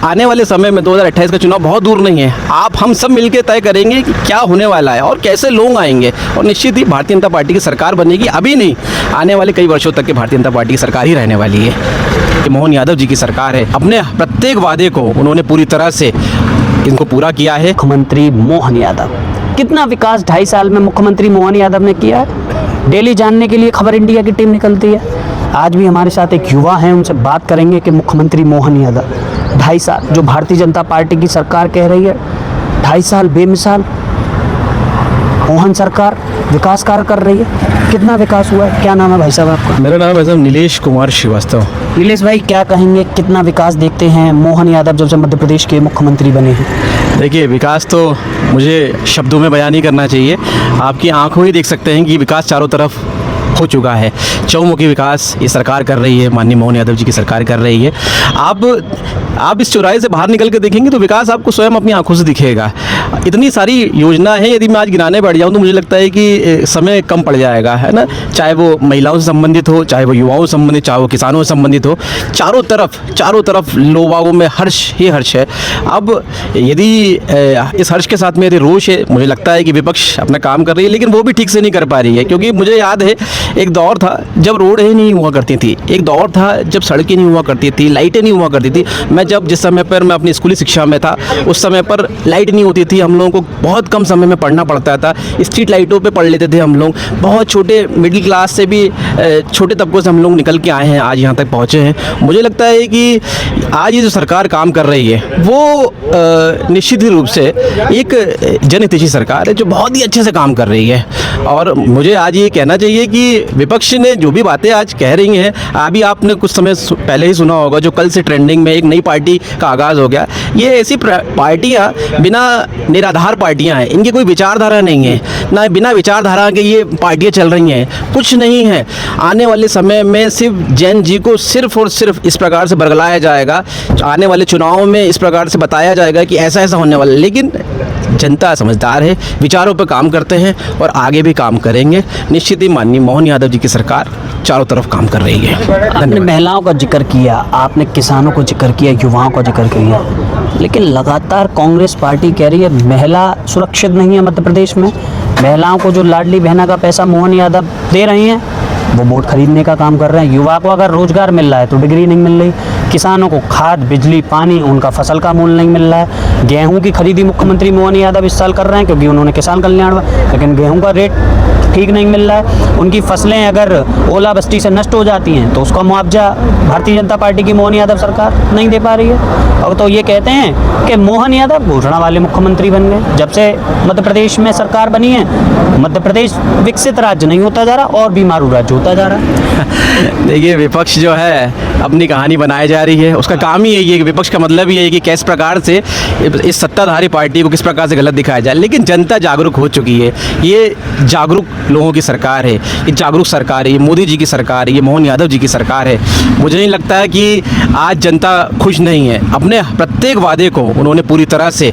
आने वाले समय में 2028 का चुनाव बहुत दूर नहीं है। आप हम सब मिलकर तय करेंगे कि क्या होने वाला है और कैसे लोग आएंगे, और निश्चित ही भारतीय जनता पार्टी की सरकार बनेगी। अभी नहीं, आने वाले कई वर्षों तक के भारतीय जनता पार्टी की सरकार ही रहने वाली है। कि मोहन यादव जी की सरकार है, अपने प्रत्येक वादे को उन्होंने पूरी तरह से इनको पूरा किया है। मुख्यमंत्री मोहन यादव, कितना विकास 2.5 साल में मुख्यमंत्री मोहन यादव ने किया है, डेली जानने के लिए खबर इंडिया की टीम निकलती है। आज भी हमारे साथ एक युवा हैं, उनसे बात करेंगे कि मुख्यमंत्री मोहन यादव 2.5 साल जो भारतीय जनता पार्टी की सरकार कह रही है, 2.5 साल बेमिसाल मोहन सरकार विकास कार्य कर रही है। कितना विकास हुआ है? क्या नाम है भाई साहब आपका? मेरा नाम है साहब नीलेश कुमार श्रीवास्तव। नीलेश भाई, क्या कहेंगे, कितना विकास देखते हैं मोहन यादव जब से मध्य प्रदेश के मुख्यमंत्री बने हैं? देखिए, विकास तो मुझे शब्दों में बयान नहीं करना चाहिए, आपकी आंखों ही देख सकते हैं कि विकास चारों तरफ हो चुका है। चौमुखी विकास ये सरकार कर रही है, माननीय मोहन यादव जी की सरकार कर रही है। आप इस चौराहे से बाहर निकल के देखेंगे तो विकास आपको स्वयं अपनी आंखों से दिखेगा। इतनी सारी योजना है, यदि मैं आज गिनाने बैठ जाऊँ तो मुझे लगता है कि समय कम पड़ जाएगा, है ना। चाहे वो महिलाओं से संबंधित हो, चाहे वो युवाओं से संबंधित, चाहे वो किसानों से संबंधित हो, चारों तरफ लोगों में हर्ष ही हर्ष है। अब यदि इस हर्ष के साथ में यदि रोष है, मुझे लगता है कि विपक्ष अपना काम कर रही है, लेकिन वो भी ठीक से नहीं कर पा रही है। क्योंकि मुझे याद है, एक दौर था जब रोड ही नहीं हुआ करती थी, एक दौर था जब सड़कें नहीं हुआ करती थी, लाइटें नहीं हुआ करती थी। जिस समय पर मैं अपनी स्कूली शिक्षा में था, उस समय पर लाइट नहीं होती थी, हम लोगों को बहुत कम समय में पढ़ना पड़ता था। स्ट्रीट लाइटों पे पढ़ लेते थे हम लोग। बहुत छोटे मिडिल क्लास से भी छोटे तबकों से हम लोग निकल के आए हैं, आज यहाँ तक पहुँचे हैं। मुझे लगता है कि आज ये जो सरकार काम कर रही है वो निश्चित ही रूप से एक जनहितैषी सरकार है जो बहुत ही अच्छे से काम कर रही है। और मुझे आज ये कहना चाहिए कि विपक्ष ने जो भी बातें आज कह रही हैं, अभी आपने कुछ समय पहले ही सुना होगा, जो कल से ट्रेंडिंग में एक नई पार्टी का आगाज़ हो गया। ये ऐसी पार्टियां बिना निराधार पार्टियां हैं, इनकी कोई विचारधारा नहीं है, ना बिना विचारधारा के ये पार्टियां चल रही हैं, कुछ नहीं है। आने वाले समय में सिर्फ जैन जी को सिर्फ और सिर्फ इस प्रकार से बरगलाया जाएगा, आने वाले चुनाव में इस प्रकार से बताया जाएगा कि ऐसा ऐसा होने वाला है। लेकिन जनता समझदार है, विचारों पर काम करते हैं और आगे भी काम करेंगे। निश्चित ही माननीय मोहन यादव जी की सरकार चारों तरफ काम कर रही है। आपने महिलाओं का जिक्र किया, आपने किसानों को जिक्र किया, युवाओं का जिक्र किया, लेकिन लगातार कांग्रेस पार्टी कह रही है महिला सुरक्षित नहीं है मध्य प्रदेश में। महिलाओं को जो लाडली बहना का पैसा मोहन यादव दे रही हैं, वो वोट खरीदने का काम कर रहे हैं। युवा को अगर रोजगार मिल रहा है तो डिग्री नहीं मिल रही। किसानों को खाद, बिजली, पानी, उनका फसल का मूल्य नहीं मिल रहा है। गेहूं की खरीदी मुख्यमंत्री मोहन यादव इस साल कर रहे हैं क्योंकि उन्होंने किसान कल्याण, लेकिन गेहूं का रेट ठीक नहीं मिल रहा है। उनकी फसलें अगर ओलावृष्टि से नष्ट हो जाती हैं तो उसका मुआवजा भारतीय जनता पार्टी की मोहन यादव सरकार नहीं दे पा रही है। और तो ये कहते हैं कि मोहन यादव घोषणा वाले मुख्यमंत्री बन गए। जब से मध्य प्रदेश में सरकार बनी है, मध्य प्रदेश विकसित राज्य नहीं होता जा रहा और बीमारू राज्य होता जा रहा है। देखिए, विपक्ष जो है अपनी कहानी बनाई जा रही है, उसका काम ही यही है कि विपक्ष का मतलब ही है कि किस प्रकार से इस सत्ताधारी पार्टी को किस प्रकार से गलत दिखाया जाए। लेकिन जनता जागरूक हो चुकी है, ये जागरूक लोगों की सरकार है, ये जागरूक सरकार है, ये मोदी जी की सरकार है, ये मोहन यादव जी की सरकार है। मुझे नहीं लगता है कि आज जनता खुश नहीं है। अपने प्रत्येक वादे को उन्होंने पूरी तरह से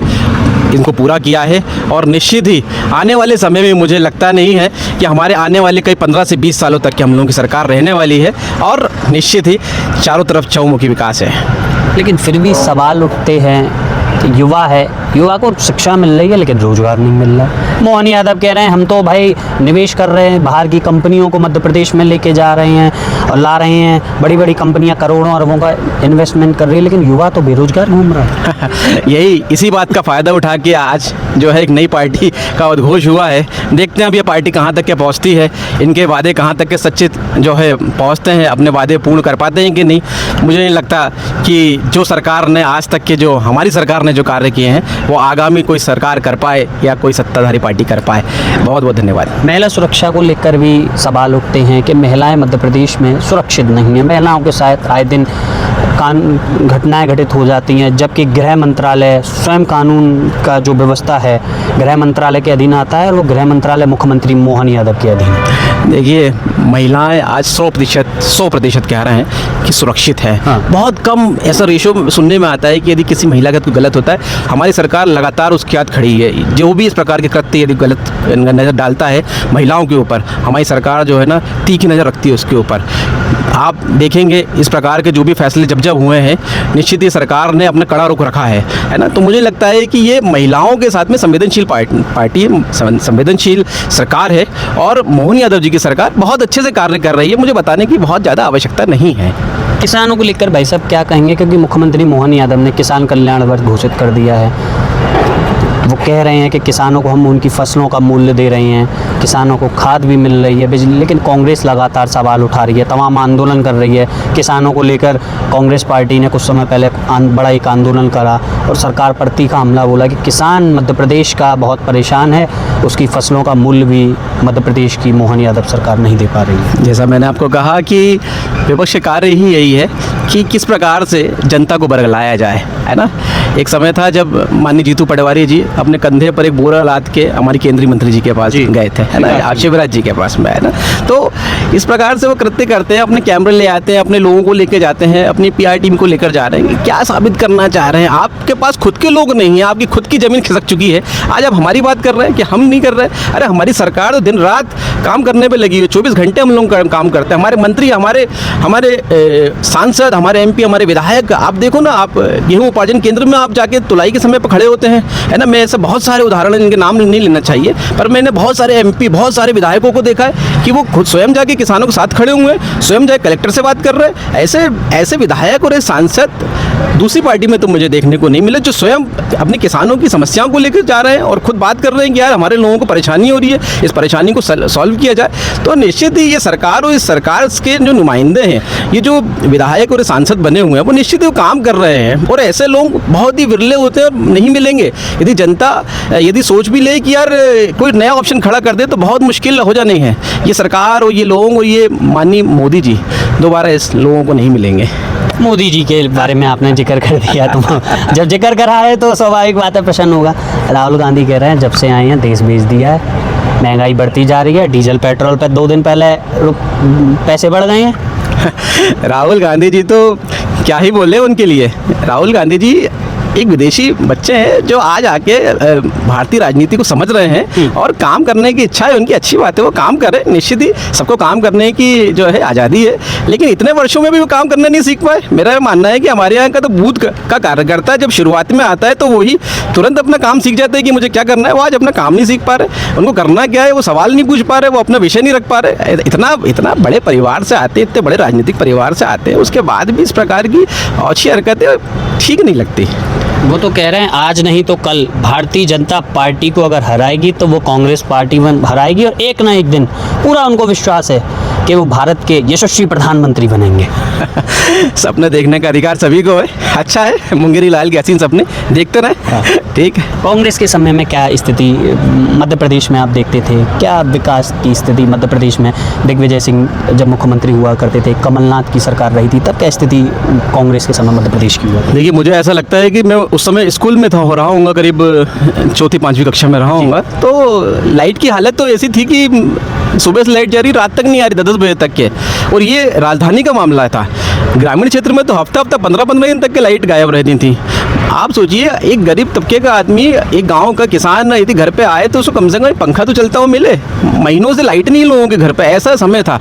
इनको पूरा किया है और निश्चित ही आने वाले समय में मुझे लगता नहीं है कि हमारे आने वाले कई 15 से 20 सालों तक की हम लोगों की सरकार रहने वाली है और निश्चित ही चारों तरफ चौमुखी विकास है। लेकिन फिर भी सवाल उठते हैं, युवा है, युवा को शिक्षा मिल रही है लेकिन रोजगार नहीं मिल रहा है। मोहन यादव कह रहे हैं हम तो भाई निवेश कर रहे हैं, बाहर की कंपनियों को मध्य प्रदेश में लेके जा रहे हैं और ला रहे हैं, बड़ी बड़ी कंपनियां करोड़ों अरबों का इन्वेस्टमेंट कर रही है, लेकिन युवा तो बेरोजगार घूम रहा है। इसी बात का फ़ायदा उठा के आज जो है एक नई पार्टी का उद्घोष हुआ है। देखते हैं अब ये पार्टी कहाँ तक के पहुँचती है, इनके वादे कहाँ तक के सच्चे जो है पहुँचते हैं, अपने वादे पूर्ण कर पाते हैं कि नहीं। मुझे नहीं लगता कि जो सरकार ने आज तक के, जो हमारी सरकार ने जो कार्य किए हैं, वो आगामी कोई सरकार कर पाए या कोई सत्ताधारी पार्टी कर पाए। बहुत बहुत धन्यवाद। महिला सुरक्षा को लेकर भी सवाल उठते हैं कि महिलाएं मध्य प्रदेश में सुरक्षित नहीं हैं, महिलाओं के साथ आए दिन घटनाएं घटित हो जाती हैं, जबकि गृह मंत्रालय स्वयं कानून का जो व्यवस्था है गृह मंत्रालय के अधीन आता है और वो गृह मंत्रालय मुख्यमंत्री मोहन यादव के अधीन। देखिए, महिलाएं आज 100% कह रहे हैं कि सुरक्षित है। हाँ। बहुत कम ऐसा रेशो सुनने में आता है कि यदि किसी महिला का कोई गलत होता है, हमारी सरकार लगातार उसके हाथ खड़ी है। जो भी इस प्रकार के कृत्य यदि गलत नज़र डालता है महिलाओं के ऊपर, हमारी सरकार जो है ना तीखी नज़र रखती है उसके ऊपर। आप देखेंगे इस प्रकार के जो भी फैसले जब जब हुए हैं, निश्चित ही सरकार ने अपना कड़ा रुख रखा है ना। तो मुझे लगता है कि ये महिलाओं के साथ में संवेदनशील पार्टी है, संवेदनशील सरकार है, और मोहन यादव जी की सरकार बहुत अच्छे से कार्य कर रही है। मुझे बताने की बहुत ज़्यादा आवश्यकता नहीं है। किसानों को लेकर भाई साहब क्या कहेंगे, क्योंकि मुख्यमंत्री मोहन यादव ने किसान कल्याण वर्ष घोषित कर दिया है। वो कह रहे हैं कि किसानों को हम उनकी फसलों का मूल्य दे रहे हैं, किसानों को खाद भी मिल रही है, बिजली, लेकिन कांग्रेस लगातार सवाल उठा रही है, तमाम आंदोलन कर रही है। किसानों को लेकर कांग्रेस पार्टी ने कुछ समय पहले बड़ा एक आंदोलन करा और सरकार पर तीखा हमला बोला कि किसान मध्य प्रदेश का बहुत परेशान है, उसकी फसलों का मूल्य भी मध्य प्रदेश की मोहन यादव सरकार नहीं दे पा रही है। जैसा मैंने आपको कहा कि विपक्ष का कार्य ही यही है कि किस प्रकार से जनता को बरगलाया जाए, है ना। एक समय था जब माननीय जीतू पटवारी जी अपने कंधे पर एक बोरा लाद के हमारे केंद्रीय मंत्री जी के पास गए थे, है ना, शिवराज जी के पास में, है ना। तो इस प्रकार से वो कृत्य करते हैं, अपने कैमरे ले आते हैं, अपने लोगों को लेकर जाते हैं, अपनी पीआर टीम को लेकर जा रहे हैं। क्या साबित करना चाह रहे हैं? आपके पास खुद के लोग नहीं हैं, आपकी खुद की ज़मीन खिसक चुकी है। आज आप हमारी बात कर रहे हैं कि हम नहीं कर रहे हैं। अरे हमारी सरकार तो दिन रात काम करने पर लगी है, 24 घंटे हम लोग काम करते हैं। हमारे मंत्री, हमारे सांसद, हमारे एमपी, हमारे विधायक, आप देखो ना, आप गेहूं उपार्जन केंद्र में आप जाके तुलाई के समय पर खड़े होते हैं, है ना। मैं ऐसे बहुत सारे उदाहरण, इनके नाम नहीं लेना चाहिए, पर मैंने बहुत सारे एमपी, बहुत सारे विधायकों को देखा है कि वो खुद स्वयं जाके किसानों के साथ खड़े हुए हैं, स्वयं जाके कलेक्टर से बात कर रहे हैं। ऐसे विधायक और सांसद दूसरी पार्टी में तो मुझे देखने को नहीं मिले, जो स्वयं अपने किसानों की समस्याओं को लेकर जा रहे हैं और खुद बात कर रहे हैं कि यार हमारे लोगों को परेशानी हो रही है, इस परेशानी को सॉल्व किया जाए। तो निश्चित ही ये सरकार और इस सरकार के जो नुमाइंदे हैं, ये जो विधायक और सांसद बने हुए हैं, वो निश्चित ही काम कर रहे हैं। और ऐसे लोग बहुत ही विरले होते हैं और नहीं मिलेंगे। यदि जनता यदि सोच भी ले कि यार कोई नया ऑप्शन खड़ा कर दे तो बहुत मुश्किल हो जानी है। ये सरकार और ये लोग और ये माननीय मोदी जी दोबारा इस लोगों को नहीं मिलेंगे। मोदी जी के बारे में आपने जिक्र कर दिया, तो जब जिक्र करा है तो स्वाभाविक बात है, प्रश्न होगा। राहुल गांधी कह रहे हैं जब से आए हैं देश बेच दिया है, महंगाई बढ़ती जा रही है, डीजल पेट्रोल पर 2 दिन पहले पैसे बढ़ गए हैं। राहुल गांधी जी तो क्या ही बोले उनके लिए। राहुल गांधी जी एक विदेशी बच्चे हैं जो आज आके भारतीय राजनीति को समझ रहे हैं और काम करने की इच्छा है उनकी, अच्छी बात है, वो काम करें। निश्चित ही सबको काम करने की जो है आज़ादी है, लेकिन इतने वर्षों में भी वो काम करना नहीं सीख पाए। मेरा ये मानना है कि हमारे यहाँ का तो बूथ का कार्यकर्ता जब शुरुआत में आता है तो वही तुरंत अपना काम सीख जाते हैं कि मुझे क्या करना है। वो आज अपना काम नहीं सीख पा रहे, उनको करना क्या है वो सवाल नहीं पूछ पा रहे, वो अपना विषय नहीं रख पा रहे। इतना बड़े परिवार से आते, इतने बड़े राजनीतिक परिवार से आते हैं, उसके बाद भी इस प्रकार की अच्छी हरकतें ठीक नहीं लगती। वो तो कह रहे हैं आज नहीं तो कल भारतीय जनता पार्टी को अगर हराएगी तो वो कांग्रेस पार्टी हराएगी, और एक ना एक दिन पूरा उनको विश्वास है कि वो भारत के यशस्वी प्रधानमंत्री बनेंगे। सपने देखने का अधिकार सभी को है, अच्छा है, मुंगेरी लाल के हसीन सपने देखते रहे, ठीक है। कांग्रेस के समय में क्या स्थिति मध्य प्रदेश में आप देखते थे, क्या विकास की स्थिति मध्य प्रदेश में? दिग्विजय सिंह जब मुख्यमंत्री हुआ करते थे, कमलनाथ की सरकार रही थी, तब क्या स्थिति कांग्रेस के समय मध्य प्रदेश की हुआ? देखिए, मुझे ऐसा लगता है कि मैं उस समय स्कूल में हो रहा हूँ, करीब 4वीं-5वीं कक्षा में रहा हूँ, तो लाइट की हालत तो ऐसी थी कि सुबह से लाइट जा रही, रात तक नहीं आ रही, 10 बजे तक के। और ये राजधानी का मामला था। ग्रामीण क्षेत्र में तो हफ्ता 15 दिन तक के लाइट गायब रहती थी। आप सोचिए, एक गरीब तबके का आदमी, एक गांव का किसान यदि घर पे आए तो उसको कम से कम पंखा तो चलता हुआ मिले। महीनों से लाइट नहीं लोगों के घर पे, ऐसा समय था।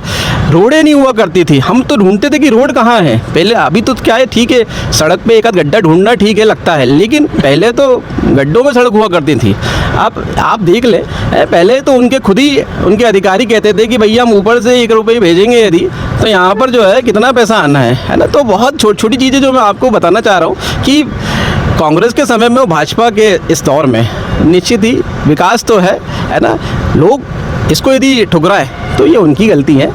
रोडें नहीं हुआ करती थी, हम तो ढूंढते थे कि रोड कहाँ है पहले। अभी तो क्या है, ठीक है, सड़क पे एक आध गड्ढा ढूंढना ठीक है लगता है, लेकिन पहले तो गड्ढों में सड़क हुआ करती थी। आप देख ले, पहले तो खुद ही उनके अधिकारी कहते थे कि भैया हम ऊपर से 1 रुपये भेजेंगे यदि, तो यहाँ पर जो है कितना पैसा आना है ना। तो बहुत छोटी चीज़ें जो मैं आपको बताना चाह रहा हूँ कि कांग्रेस के समय में और भाजपा के इस दौर में निश्चित ही विकास तो है ना। लोग इसको यदि ठुकराए तो ये उनकी गलती है।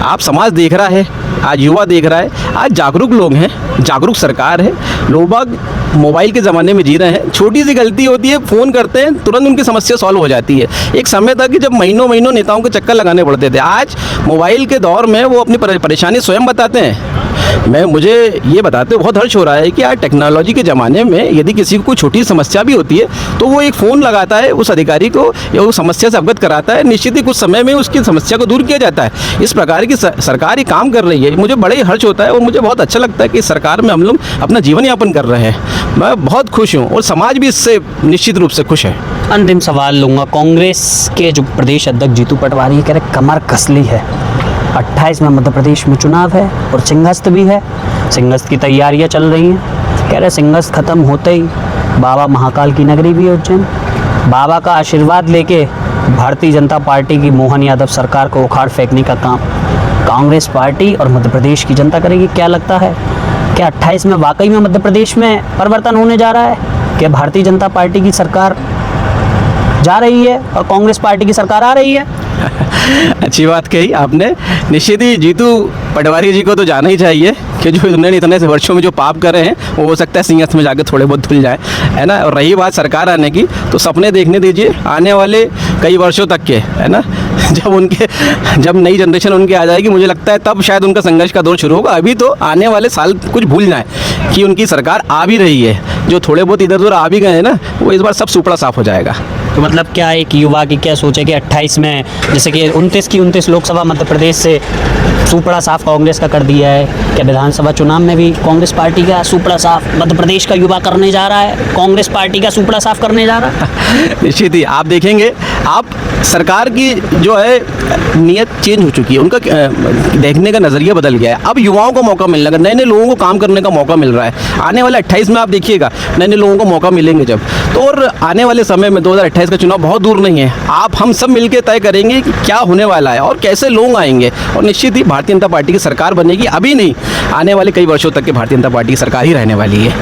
आप समाज देख रहा है, आज युवा देख रहा है, आज जागरूक लोग हैं, जागरूक सरकार है, लोग बाग मोबाइल के ज़माने में जी रहे हैं। छोटी सी गलती होती है, फ़ोन करते हैं, तुरंत उनकी समस्या सॉल्व हो जाती है। एक समय था कि जब महीनों नेताओं के चक्कर लगाने पड़ते थे, आज मोबाइल के दौर में वो अपनी परेशानी स्वयं बताते हैं। मुझे ये बताते हुए बहुत हर्ष हो रहा है कि आज टेक्नोलॉजी के ज़माने में यदि किसी को कोई छोटी समस्या भी होती है तो वो एक फ़ोन लगाता है उस अधिकारी को या उस समस्या से अवगत कराता है, निश्चित ही कुछ समय में उसकी समस्या को दूर किया जाता है। इस प्रकार की सरकार ही काम कर रही है, मुझे बड़े ही हर्ष होता है और मुझे बहुत अच्छा लगता है कि सरकार में हम लोग अपना जीवन यापन कर रहे हैं। मैं बहुत खुश हूँ और समाज भी इससे निश्चित रूप से खुश है। अंतिम सवाल लूँगा, कांग्रेस के जो प्रदेश अध्यक्ष जीतू पटवारी कह रहे कमर कस ली है, 28 में मध्य प्रदेश में चुनाव है और सिंहस्थ भी है, सिंहस्थ की तैयारियां चल रही हैं। कह रहे सिंहस्थ खत्म होते ही बाबा महाकाल की नगरी भी है उज्जैन, बाबा का आशीर्वाद लेके भारतीय जनता पार्टी की मोहन यादव सरकार को उखाड़ फेंकने का काम कांग्रेस पार्टी और मध्य प्रदेश की जनता करेगी। क्या लगता है, क्या 28 में वाकई में मध्य प्रदेश में परिवर्तन होने जा रहा है? क्या भारतीय जनता पार्टी की सरकार जा रही है और कांग्रेस पार्टी की सरकार आ रही है? अच्छी बात कही आपने। निश्चित ही जीतू पटवारी जी को तो जाना ही चाहिए कि जो उन्होंने इतने से वर्षों में जो पाप करे हैं वो हो सकता है सिंहस्थ में जाकर थोड़े बहुत धुल जाए, है ना। और रही बात सरकार आने की, तो सपने देखने दीजिए आने वाले कई वर्षों तक के, है ना। जब नई जनरेशन उनकी आ जाएगी, मुझे लगता है तब शायद उनका संघर्ष का दौर शुरू होगा। अभी तो आने वाले साल कुछ भूल जाए कि उनकी सरकार आ भी रही है। जो थोड़े बहुत इधर उधर आ भी गए हैं ना, वो इस बार सब सुपड़ा साफ हो जाएगा। तो मतलब क्या एक युवा की क्या सोच है कि 28 में, जैसे कि 29 लोकसभा मध्य प्रदेश से सुपड़ा साफ कांग्रेस का कर दिया है, क्या विधानसभा चुनाव में भी कांग्रेस पार्टी का सुपड़ा साफ मध्य प्रदेश का युवा करने जा रहा है, कांग्रेस पार्टी का सुपड़ा साफ करने जा रहा है? निश्चित ही आप देखेंगे, आप सरकार की जो है नीयत चेंज हो चुकी है, उनका देखने का नज़रिया बदल गया है। अब युवाओं को मौका मिलने लगा, नए नए लोगों को काम करने का मौका मिल रहा है। आने वाले 28 में आप देखिएगा नए नए लोगों को मौका मिलेंगे जब, तो और आने वाले समय में 2028 का चुनाव बहुत दूर नहीं है। आप हम सब मिलकर तय करेंगे कि क्या होने वाला है और कैसे लोग आएंगे, और निश्चित ही भारतीय जनता पार्टी की सरकार बनेगी। अभी नहीं, आने वाले कई वर्षों तक के भारतीय जनता पार्टी की सरकार ही रहने वाली है।